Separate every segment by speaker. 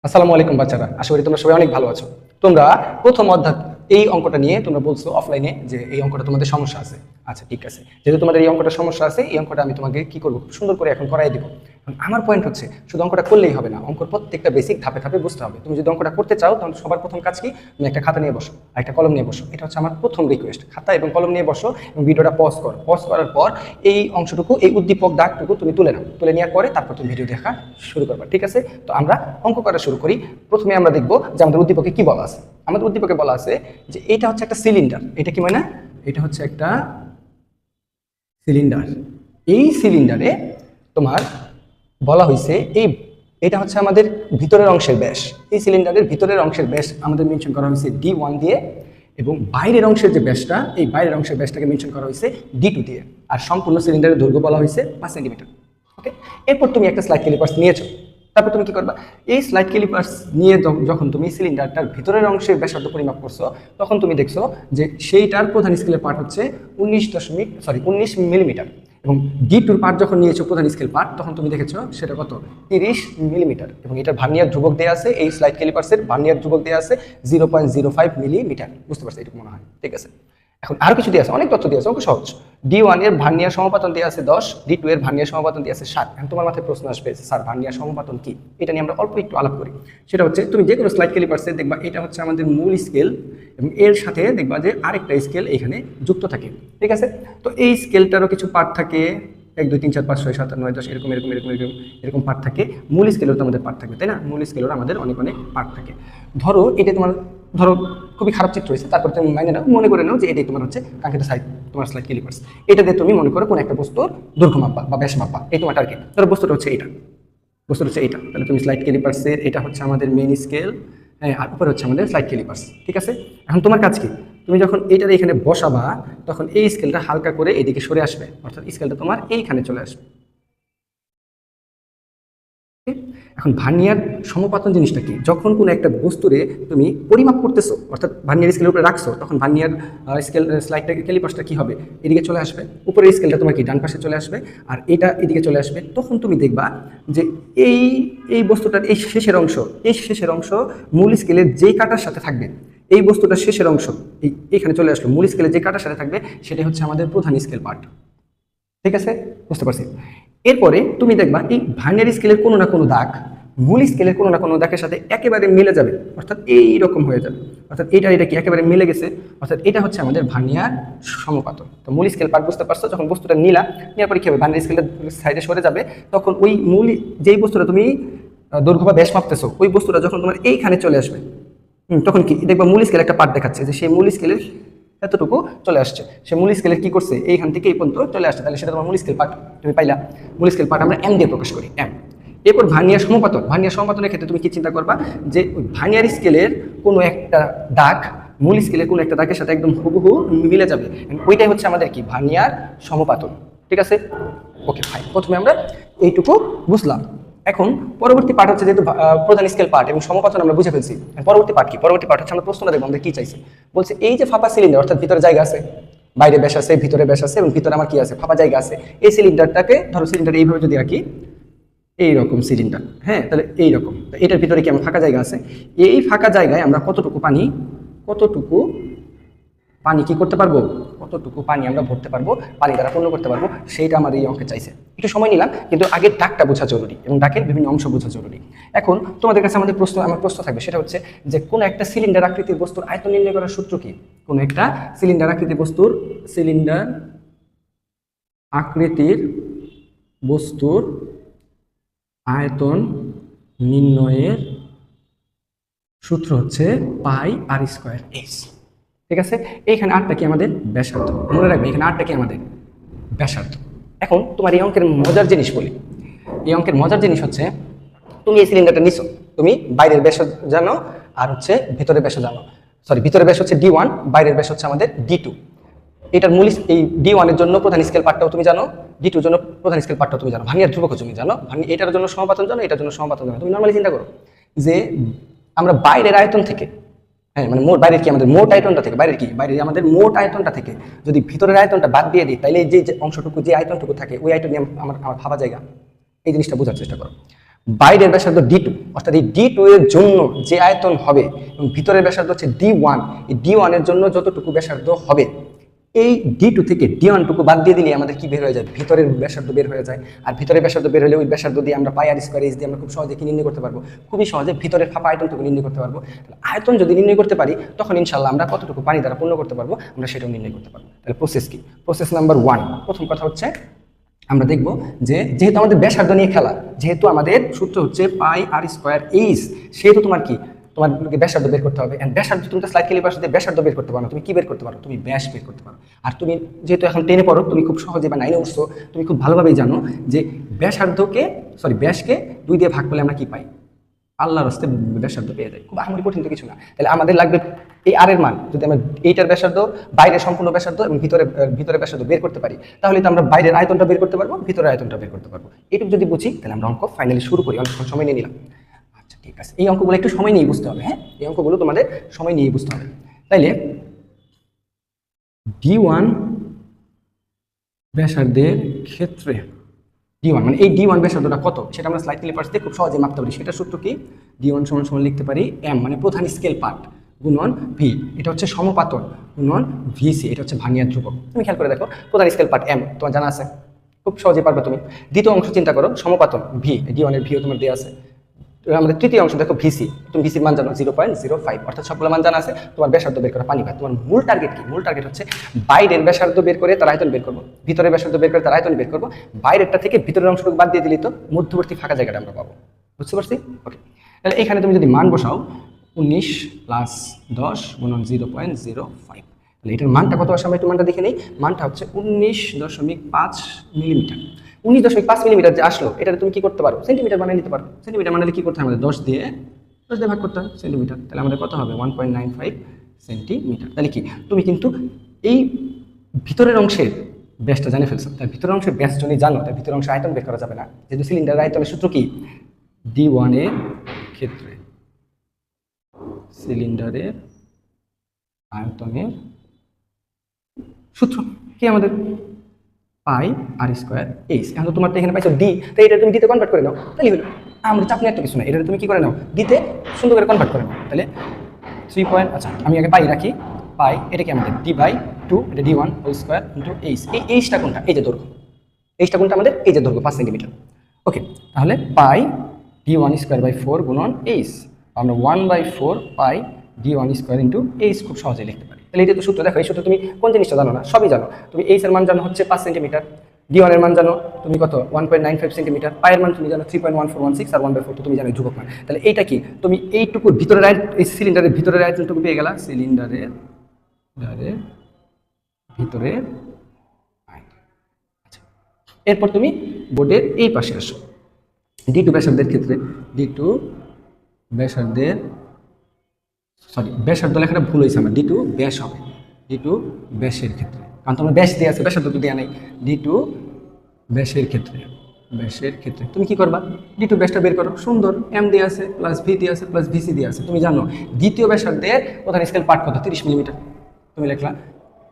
Speaker 1: আসসালামু আলাইকুম বাচ্চারা, আশা করি তোমরা সবাই অনেক ভালো আছো। তোমরা প্রথম অধ্যায় এই অঙ্কটা নিয়ে তোমরা বলছো অফলাইনে যে এই অঙ্কটা তোমাদের সমস্যা আছে। আচ্ছা ঠিক আছে, যেহেতু তোমাদের এই অঙ্কটা সমস্যা আছে, এই অঙ্কটা আমি তোমাকে কি করবো, খুব সুন্দর করে এখন করাই দিব। আমার পয়েন্ট হচ্ছে শুধু অঙ্কটা করলেই হবে না, অঙ্কর প্রত্যেকটা বেসিক ধাপে ধাপে বুঝতে হবে। তুমি যদি অঙ্কটা করতে চাও তাহলে সবার প্রথম কাজ কি, তুমি একটা খাতা নিয়ে বসো আর একটা কলম নিয়ে বসো। এটা হচ্ছে আমার প্রথম রিকোয়েস্ট, খাতা এবং কলম নিয়ে বসো এবং ভিডিওটা পজ করো। পজ করার পর এই অংশটুকু, এই উদ্দীপক দাগটুকু তুমি তুলে নাও। তুলে নেওয়ার পরে তারপর তুমি ভিডিও দেখা শুরু করবা, ঠিক আছে? তো আমরা অঙ্ক করা শুরু করি। প্রথমে আমরা দেখবো যে আমাদের উদ্দীপকে কি বলা আছে। আমাদের উদ্দীপকে বলা আছে যে এটা হচ্ছে একটা সিলিন্ডার। এটা কি মানে, এটা হচ্ছে একটা সিলিন্ডার। এই সিলিন্ডারে তোমার বলা হয়েছে এটা হচ্ছে আমাদের ভিতরের অংশের ব্যাস। এই সিলিন্ডারের ভিতরের অংশের ব্যাস আমাদের মেনশন করা হয়েছে D1 দিয়ে, এবং বাইরের অংশের যে ব্যাসটা, এই বাইরের অংশের ব্যাসটাকে মেনশন করা হয়েছে D2 দিয়ে। আর সম্পূর্ণ সিলিন্ডারের দৈর্ঘ্য বলা হয়েছে 5 সেন্টিমিটার। ওকে, এরপর তুমি একটা স্লাইড ক্যালিপার্স নিয়েছো। তারপর তুমি কি করবা, এই স্লাইড ক্যালিপার্স নিয়ে যখন তুমি সিলিন্ডারটার ভিতরের অংশের ব্যাসার্ধ পরিমাপ করছো, তখন তুমি দেখছো যে সেইটার প্রধান স্কেলের পার্ট হচ্ছে 19 মিলিমিটার, এবং D2 পার্ট যখন নিয়েছো প্রধান স্কেল পার্ট, তখন তুমি দেখেছো সেটা কত, 30 মিলিমিটার। এবং এটার ভার্নিয়ার ধ্রুবক দেওয়া আছে, এই স্লাইড ক্যালিপার্সের ভার্নিয়ার ধ্রুবক দেওয়া আছে 0.05 মিলিমিটার। বুঝতে পারছো? এটুকু মনে হয়, ঠিক আছে? এখন আরো কিছু দিয়ে আছে, অনেক তথ্য দিয়ে আছে, অঙ্ক সহজ। D1 এর ভার্নিয়ার সমাপাতন দিয়ে আছে 10, D2 এর ভার্নিয়ার সমাপাতন দিয়ে আছে 7। এখন তোমার মাথায় প্রশ্ন আসবে, স্যার ভার্নিয়ার সমাপাতন কি? এটা নিয়ে আমরা অল্প একটু আলাপ করি। সেটা হচ্ছে, তুমি যে কোনো স্লাইড ক্যালিপার্সে দেখবা এটা হচ্ছে আমাদের মূল স্কেল, এবং এর সাথে দেখবা যে আরেকটা স্কেল এখানে যুক্ত থাকে, ঠিক আছে? তো এই স্কেলটারও কিছু পার্ট থাকে, 1 2 3 4 5 6 7 8 9 10 এরকম এরকম এরকম এরকম এরকম পার্ট থাকে। মূল স্কেলেরও তো আমাদের পার্ট থাকবে, তাই না? মূল স্কেলেরও আমাদের অনেক অনেক পার্ট থাকে। ধরো ধরো খুবই খারাপ চিত্র হয়েছে, তারপর তুমি মনে করে নাও যে এটাই তোমার হচ্ছে কাঙ্ক্ষিত সাইড, তোমার স্লাইড ক্যালিপার্স। এটা দিয়ে তুমি মনে করো কোন একটা বস্তুর দৈর্ঘ্য মাপবা বা ব্যাস মাপবা, এই তোমার টার্গেট। ধরো বস্তুটা হচ্ছে এইটা, তাহলে তুমি স্লাইড ক্যালিপার্সের, এটা হচ্ছে আমাদের মেইন স্কেল, হ্যাঁ, আর উপরে হচ্ছে আমাদের স্লাইড ক্যালিপার্স, ঠিক আছে? এখন তোমার কাজ কি, তুমি যখন এইটার এখানে বসাবা, তখন এই স্কেলটা হালকা করে এদিকে সরে আসবে, অর্থাৎ স্কেলটা তোমার এইখানে চলে আসবে। এখন ভার্নিয়ার সমপাতন জিনিসটা কি? যখন কোনো একটা বস্তুরে তুমি পরিমাপ করতেছো, অর্থাৎ ভার্নিয়ার স্কেলের উপরে রাখছো, তখন ভার্নিয়ার স্লাইডটা ক্যালিপার্সটা কি হবে, এদিকে চলে আসবে। উপরের স্কেলটা তোমার কি ডান পাশে চলে আসবে, আর এটা এদিকে চলে আসবে। তখন তুমি দেখবা যে এই এই বস্তুটার এই শেষের অংশ মূল স্কেলের যেই কাটার সাথে থাকবে, এই বস্তুটার শেষের অংশ এইখানে চলে আসলো, মূল স্কেলের যে কাটার সাথে থাকবে সেটাই হচ্ছে আমাদের প্রধান স্কেল পার্ট, ঠিক আছে? বুঝতে পারছি? এরপরে তুমি দেখবা এই ভার্নিয়ার স্কেলের কোনো না কোনো দাগ মূল স্কেলের কোনো না কোনো দাগের সাথে একেবারে মিলে যাবে, অর্থাৎ এই রকম হয়ে যাবে, অর্থাৎ এটা কি একেবারে মিলে গেছে, অর্থাৎ এটা হচ্ছে আমাদের ভার্নিয়ার সমপাতন। তো মূল স্কেল পার্ট বুঝতে পারছো? যখন বস্তুটা নেওয়ার পরে কি হবে, ভার্নিয়ার স্কেলটা সাইডে সরে যাবে, তখন ওই মূল যেই বস্তুটা তুমি দৈর্ঘ্য বা ব্যাস মাপতেছো, ওই বস্তুটা যখন তোমার এইখানে চলে আসবে, তখন কি দেখবা মূল স্কেল একটা পার্ট দেখাচ্ছে যে সেই মূল স্কেলের এতটুকু চলে আসছে। সে মূল স্কেলের কি করছে, এইখান থেকে এই পর্যন্ত চলে আসছে, তাহলে সেটা তোমার মূল স্কেল পার্ট, তুমি পাইলা। মূল স্কেল পার্ট আমরা M দিয়ে প্রকাশ করি, M। এরপর ভার্নিয়ার সমপাতনের ক্ষেত্রে তুমি কি চিন্তা করবা, যে ভার্নিয়ার স্কেলের কোনো একটা দাগ মূল স্কেলের কোনো একটা দাগের সাথে একদম হুবহু মিলে যাবে, ওইটাই হচ্ছে আমাদের কি, ভার্নিয়ার সমপাতন, ঠিক আছে? ওকে ফাইন, প্রথমে আমরা এইটুকু বুঝলাম। এখন পরবর্তী পার্ট হচ্ছে, যেহেতু প্রধান স্কেল পার্ট এবং সমপাতন আমরা বুঝে ফেলছি, পরবর্তী পার্ট কি? পরবর্তী পার্ট হচ্ছে আমরা প্রশ্নটা দেখবো আমরা কি চাইছি। বলছে এই যে ফাঁপা সিলিন্ডার, অর্থাৎ ভিতরে জায়গা আছে, বাইরে ব্যাস আছে, ভিতরে ব্যাস আছে, এবং ভিতরে আমার কি আছে, ফাঁপা জায়গা আছে। এই সিলিন্ডারটাকে ধরো, সিলিন্ডার এইভাবে যদি আঁকি, এইরকম সিলিন্ডার, হ্যাঁ, তাহলে এইরকম, এটার ভিতরে কি আমার ফাঁকা জায়গা আছে, এই ফাঁকা জায়গায় আমরা কতটুকু পানি কি করতে পারবো, কতটুকু পানি আমরা ভরতে পারবো, পানি দ্বারা পূর্ণ করতে পারবো, সেইটা আমার এই অঙ্কে চাইছে। একটু সময় নিলাম, কিন্তু আগের দাগটা বোঝা জরুরি এবং দাগের বিভিন্ন অংশ বোঝা জরুরি। এখন তোমাদের কাছে আমার প্রশ্ন থাকবে, সেটা হচ্ছে যে কোন একটা সিলিন্ডার আকৃতির বস্তুর আয়তন নির্ণয় করার সূত্র কি? কোন একটা সিলিন্ডার আকৃতির বস্তুর আয়তন নির্ণয়ের সূত্র হচ্ছে πr²h, ঠিক আছে? এইখানে আরটা কি আমাদের ব্যাসার্ধ, মনে রাখবে এখানে আরটা কি আমাদের ব্যাসার্ধ। এখন তোমার এই অঙ্কের মজার জিনিস বলি, এই অঙ্কের মজার জিনিস হচ্ছে, তুমি এই সিলিন্ডারটা নিছো, তুমি বাইরের ব্যাস জানো আর হচ্ছে ভিতরের ব্যাস জানো, ভিতরের ব্যাস হচ্ছে D1, বাইরের ব্যাস হচ্ছে আমাদের D2। এটার মূল এই D1 এর জন্য প্রধান স্কেল পার্টটাও তুমি জানো, D2 এর জন্য প্রধান স্কেল পার্টটাও তুমি জানো, ভার্নিয়ার ধ্রুবকও তুমি জানো, এটার জন্য সমপাতন জানো, এটার জন্য সমপাতন জানো। তুমি নর্মালি চিন্তা করো যে আমরা বাইরের আয়তন থেকে, হ্যাঁ, মানে বাইরের কি আমাদের মোট আয়তনটা থেকে, বাইরের আমাদের মোট আয়তনটা থেকে যদি ভিতরের আয়তনটা বাদ দিয়ে দিই, তাহলে যে অংশটুকু, যে আয়তনটুকু থাকে, ওই আয়তন নিয়ে আমার ভাবা জায়গা, এই জিনিসটা বোঝার চেষ্টা করো। বাইরের ব্যাসার্ধ D2, অর্থাৎ এই D2 এর জন্য যে আয়তন হবে এবং ভিতরের ব্যাসার্ধ হচ্ছে D1, এই D1 এর জন্য যতটুকু ব্যাসার্ধ হবে, এই D2 থেকে D1 টুকু বাদ দিয়ে দিলে আমাদের কি বের হয়ে যায়? ভিতরের ব্যাসার্ধ বের হয়ে যায়। আর ভিতরের ব্যাসার্ধ বের হলে ওই ব্যাসার্ধ দিয়ে আমরা পাই আর স্কয়ার এইচ দিয়ে আমরা খুব সহজে কি নির্ণয় করতে পারবো? খুবই সহজে ভিতরের ফাঁপা আয়তনটুকু নির্ণয় করতে পারবো। আয়তন যদি নির্ণয় করতে পারি তখন ইনশাল্লাহ আমরা কতটুকু পানি দ্বারা পূর্ণ করতে পারবো আমরা সেটাও নির্ণয় করতে পারবো। তাহলে প্রসেস কি? প্রসেস নাম্বার 1, প্রথম কথা হচ্ছে আমরা দেখব যে যেহেতু আমাদের ব্যাসার্ধ নিয়ে খেলা, যেহেতু আমাদের সূত্র হচ্ছে পাই আর স্কয়ার এইচ, সেহেতু তোমার কি তোমার ব্যাসার্ধ বের করতে হবে। এন্ড ব্যাসার্ধ তুমি তো স্লাইড ক্যালিপার সাথে ব্যাসার্ধ বের করতে পারো না, তুমি কি বের করতে পারো? তুমি ব্যাস বের করতে পারো। আর তুমি যেহেতু এখন 10-এ পড়ো, তুমি খুব সহজে বা 9-এ উঠছো, তুমি খুব ভালোভাবেই জানো যে ব্যাসকে 2 দিয়ে ভাগ করলে আমরা কি পাই? আল্লাহর রাস্তায় ব্যাসার্ধ পেয়ে যায়। খুব আহামরি কঠিন তো কিছু না। তাহলে আমাদের লাগবে এই আর এর মান, যদি আমরা এইটার ব্যাসার্ধ, বাইরের সম্পূর্ণ ব্যাসার্ধ এবং ভিতরে ব্যাসার্ধ বের করতে পারি, তাহলে তো আমরা বাইরের আয়তনটা বের করতে পারবো, ভিতরের আয়তনটা বের করতে পারবো। এইটুকু যদি বুঝি তাহলে আমরা অঙ্ক ফাইনালি শুরু করি। অনেকক্ষণ সময় নিয়ে নিলাম। আচ্ছা ঠিক আছে, এই অঙ্কগুলো একটু সময় নিয়ে বুঝতে হবে। হ্যাঁ, এই অঙ্কগুলো তোমাদের সময় নিয়ে বুঝতে হবে। তাইলে D1 ব্যাসার্ধের ক্ষেত্রে D1 মানে এই D1 ব্যাসার্ধটা কত সেটা আমরা স্লাইড ক্যালিপার দিয়ে খুব সহজে মাপতে পারি। সেটা সূত্র কি? D1 সমান লিখতে পারি M মানে প্রধান স্কেল পার্ট গুণন V, এটা হচ্ছে সমপাতন, গুণন VC, এটা হচ্ছে ভার্নিয়ার ধ্রুবক। তুমি খেয়াল করে দেখো, প্রধান স্কেল পার্ট M তোমার জানা আছে, খুব সহজে পারবে তুমি। দ্বিতীয় অংশ চিন্তা করো, সমপাতন V, D1 এর ভিও তোমার দেওয়া আছে। আমাদের তৃতীয় অংশ দেখো VC, তুমি VC মান জানো 0.05, অর্থাৎ সবগুলো মান জানা আছে। তোমার ব্যাসার্ধ বের করা পানি ভাত। তোমার মূল টার্গেট কি? মূল টার্গেট হচ্ছে বাইরের ব্যাসার্ধ বের করে তার আয়তন বের করবো, ভিতরের ব্যাসার্ধ বের করে তার আয়তন বের করবো। বাইরেরটা থেকে ভিতরের অংশটুকু বাদ দিয়ে দিলে তো মধ্যবর্তী ফাঁকা জায়গাটা আমরা পাবো। বুঝতে পারছি? ওকে, তাহলে এখানে তুমি যদি মান বসাও 19 + 10 গুণন 0.05, তাহলে এটার মানটা কত আসে আমরা একটু মানটা দেখে নেই। মানটা হচ্ছে 19.5 মিলিমিটার। 19.5 মিলিমিটার যে আসলো, এটা তুমি কি করতে পারো? সেন্টিমিটার বানিয়ে নিতে পারো। সেন্টিমিটার বানালে কি করতে হবে? আমাদের 10 দিয়ে ভাগ করতে হবে সেন্টিমিটার। তাহলে আমাদের কত হবে? 1.95 সেন্টিমিটার। তাহলে কি তুমি কিন্তু এই ভিতরের অংশের ব্যাসটা জানে ফেলছো। তাই ভিতরের অংশের ব্যাস যদি জানো, তাই ভিতরের অংশে আয়তন বের করা যাবে না। যেহেতু সিলিন্ডারের আয়তনের সূত্র কি? D1 এর ক্ষেত্রে সিলিন্ডারের আয়তনের সূত্র কি আমাদের? পাই আর স্কয়ার এইচ। এখন তোমার তো এখানে পাইছো D, তাই এটা তুমি দিতে কনভার্ট করে নাও, তাহলে হলো। আমরা চাপ নেওয়ার তো কিছু না, এটা তুমি কি করে নাও? দিতে সুন্দর করে কনভার্ট করে নাও। তাহলে 3 পয়েন্ট, আচ্ছা আমি আগে পাই রাখি। পাই এটা কি আমাদের D/2, এটা D1 whole square into H. এই এইচটা কোনটা? এই যে দৈর্ঘ্য। এইচটা কোনটা আমাদের? এই যে দৈর্ঘ্য 5 সেন্টিমিটার। ওকে, তাহলে পাই D1 স্কয়ার বাই 4 গুণন এইচ, আমরা 1/4 পাই D1 স্কয়ার ইন্টু এইচ খুব সহজেই লিখতে পারি। তাহলে এটা তো সূত্র। দেখো এই সূত্র তুমি কোন জিনিসটা জানো না? সবই জানো। তুমি এইচ এর মান জানো হচ্ছে 5 সেন্টিমিটার, D1 এর মান জানো তুমি কত? 1.95 সেন্টিমিটার, পায়ের মান তুমি জানো 3.1416, আর 1/4 তো তুমি জানো ধ্রুবক মান। তাহলে এইটা কি? তুমি এইটুকুর ভিতরের এই সিলিন্ডারের ভিতরের আয়তনটুকু পেয়ে গেলা। সিলিন্ডারের ভিতরের আয়তন। আচ্ছা, এরপর তুমি বোর্ডের এই পাশে আসো। D2 ব্যাসার্ধের ক্ষেত্রে D2 ব্যাসার্ধের ব্যাসার্ধ লেখাটা ভুল হয়েছে আমার। D2 ব্যাস হবে। D2 ব্যাসের ক্ষেত্রে, কারণ তোমার ব্যাস দেওয়া আছে, ব্যাসার্ধ তো দেওয়া নেই। D2 ব্যাসের ক্ষেত্রে তুমি কি করবা? D2 ব্যাসটা বের করো। সুন্দর, M দেওয়া আছে, প্লাস V দেওয়া আছে, প্লাস VC দেওয়া আছে। তুমি জানো দ্বিতীয় ব্যাসার্ধের প্রধান স্কেল পার্ট কত? 30 মিলিমিটার। তুমি লিখলা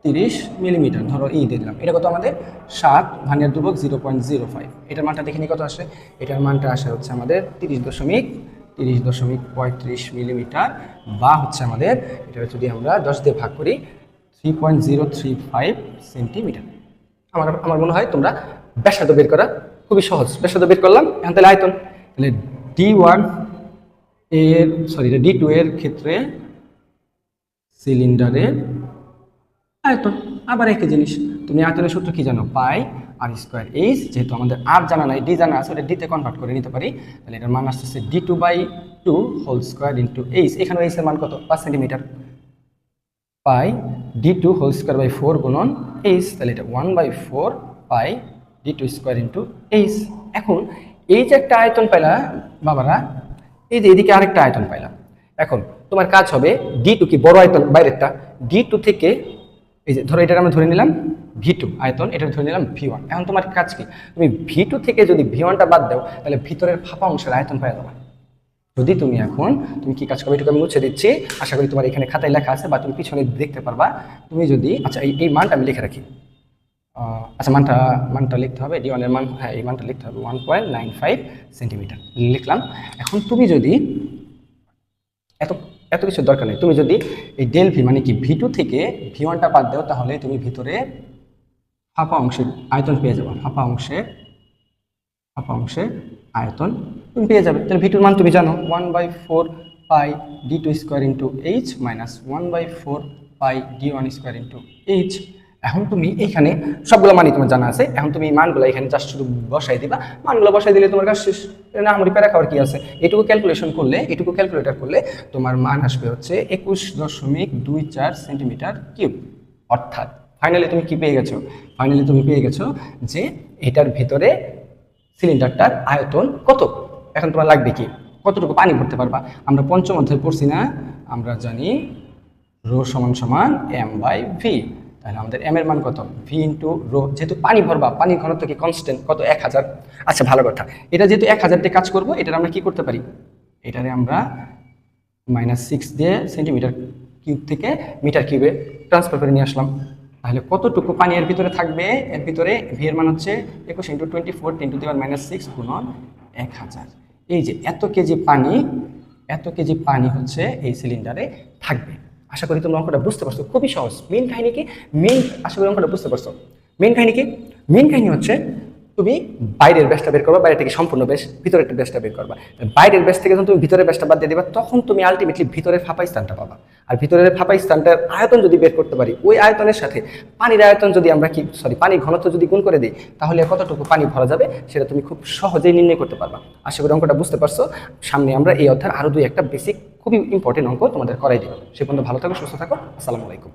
Speaker 1: 30 মিলিমিটার, ধরো এই দিয়ে দিলাম। এটা কত আমাদের? 7, ভার্নিয়ার ধ্রুবক 0.05। এটার মানটা দেখে নি কত আসে? এটার মানটা আসে হচ্ছে আমাদের 30.35 মিলিমিটার, বা হচ্ছে আমাদের এটা যদি আমরা 10 দিয়ে ভাগ করি 3.035 সেন্টিমিটার। আমার মনে হয় তোমরা ব্যাসার্ধ বের করা খুবই সহজ। ব্যাসার্ধ বের করলাম। এখন তাহলে আয়তন, তাহলে D2 এর ক্ষেত্রে সিলিন্ডারের আয়তন। আবার একই জিনিস, তুমি আয়তনের সূত্র কি জানো? পাই আর স্কয়ার এইচ। যেহেতু আমাদের আর জানা নাই, D জানা আছে, ওটা ডিতে কনভার্ট করে নিতে পারি। তাহলে এটার মান আসতেছে D2/2 whole square into H. এখানে এইচ এর মান কত? 5 centimetre. Pi D2 whole square by 4 গুণন এইচ, তাহলে এটা 1/4 পাই D2 স্কয়ার ইন্টু এইচ। এখন এই যে একটা আয়তন পাইলা বাবারা, এই যে এদিকে আরেকটা আয়তন পাইলাম। এখন তোমার কাজ হবে D2 কি বড় আয়তন বাইরেরটা, D2 থেকে এই যে ধরো এটা আমরা ধরে নিলাম V2 আয়তন, এটা ধরে নিলাম V1। এখন তোমার কাজ কি? তুমি V2 থেকে যদি V1টা বাদ দাও, তাহলে ভিতরের ফাঁপা অংশের আয়তন পাওয়া যাবে। যদি তুমি কি কাজ করবে? এটুকু আমি মুছে দিচ্ছি, আশা করি তোমার এখানে খাতায় লেখা আছে বা তুমি পিছনে দেখতে পারবা। তুমি যদি, আচ্ছা এই মানটা আমি লিখে রাখি, আচ্ছা, মানটা লিখতে হবে, ডি ওয়ানের মান, হ্যাঁ এই মানটা লিখতে হবে 1.95 সেন্টিমিটার লিখলাম। এখন তুমি যদি এত এত কিছু দরকার নেই, তুমি যদি এই ডেল ভি মানে কি ভি টু থেকে ভি ওয়ানটা বাদ দাও, তাহলে তুমি ভিতরে ফাঁপা অংশের আয়তন পেয়ে যাবে। ফাঁপা অংশের আয়তন তুমি পেয়ে যাবে। তাহলে ভি টুর মান তুমি জানো 1/4 pi D two square into H minus 1/4 pi D one square into H. এখন তুমি এইখানে সবগুলো মানই তোমার জানা আছে, এখন তুমি মানগুলো এখানে জাস্ট শুধু বসাই দিবা, মানগুলো বসাই দিলে তোমার কাছে শেষ। না আমাদের প্যারা খাওয়ার কি আছে, এটুকু ক্যালকুলেশন করলে, এটুকু ক্যালকুলেটার করলে তোমার মান আসবে হচ্ছে 21.24 সেন্টিমিটার কিউব। অর্থাৎ ফাইনালি তুমি কি পেয়ে গেছো, ফাইনালি তুমি পেয়ে গেছো যে এটার ভিতরে সিলিন্ডারটার আয়তন কত। এখন তোমার লাগবে কি, কতটুকু পানি ভরতে পারবা। আমরা পঞ্চম অধ্যায়ে পড়ছি না, আমরা জানি রো সমান সমান এম বাই ভি। তাহলে আমাদের এম এর মান কত, ভি ইন্টু রো। যেহেতু পানি ভরবা, পানির ঘনত্ব কি কনস্ট্যান্ট, কত 1000। আচ্ছা ভালো কথা, এটা যেহেতু 1000 দিয়ে কাজ করবো, এটার আমরা কি করতে পারি, এটারে আমরা -6 দিয়ে সেন্টিমিটার কিউব থেকে মিটার কিউবে ট্রান্সফার করে নিয়ে আসলাম। তাহলে কতটুকু পানি এর ভিতরে থাকবে, এর ভিতরে ভি এর মান হচ্ছে 21 × 24 × 10⁻6 গুণন 1000। এই যে এত কেজি পানি হচ্ছে এই সিলিন্ডারে থাকবে। আশা করি তোমরা অঙ্কটা বুঝতে পারছো, খুবই সহজ। মেন কাহিনী কি, আশা করি অঙ্কটা বুঝতে পারছো। মেন কাহিনী কি, মেন কাহিনী হচ্ছে তুমি বাইরের ব্যাসটা বের করবা, বাইরে থেকে সম্পূর্ণ ব্যাস, ভিতরের ব্যাসটা বের করবা। বাইরের ব্যাস থেকে যখন তুমি ভিতরের ব্যাসটা বাদ দিয়ে দিবা, তখন তুমি আলটিমেটলি ভিতরের ফাঁপা স্থানটা পাবা। আর ভিতরের ফাঁপা স্থানটার আয়তন যদি বের করতে পারি, ওই আয়তনের সাথে পানির আয়তন যদি আমরা পানির ঘনত্ব যদি গুণ করে দিই, তাহলে কতটুকু পানি ভরা যাবে সেটা তুমি খুব সহজেই নির্ণয় করতে পারবা। আশা করি অঙ্কটা বুঝতে পারছো। সামনে আমরা এই অধ্যায়ের আরো 2-1টা বেসিক খুবই ইম্পর্টেন্ট অঙ্ক তোমাদের করাই দিব। সে পর্যন্ত ভালো থাকো, সুস্থ থাকো। আসসালামু আলাইকুম।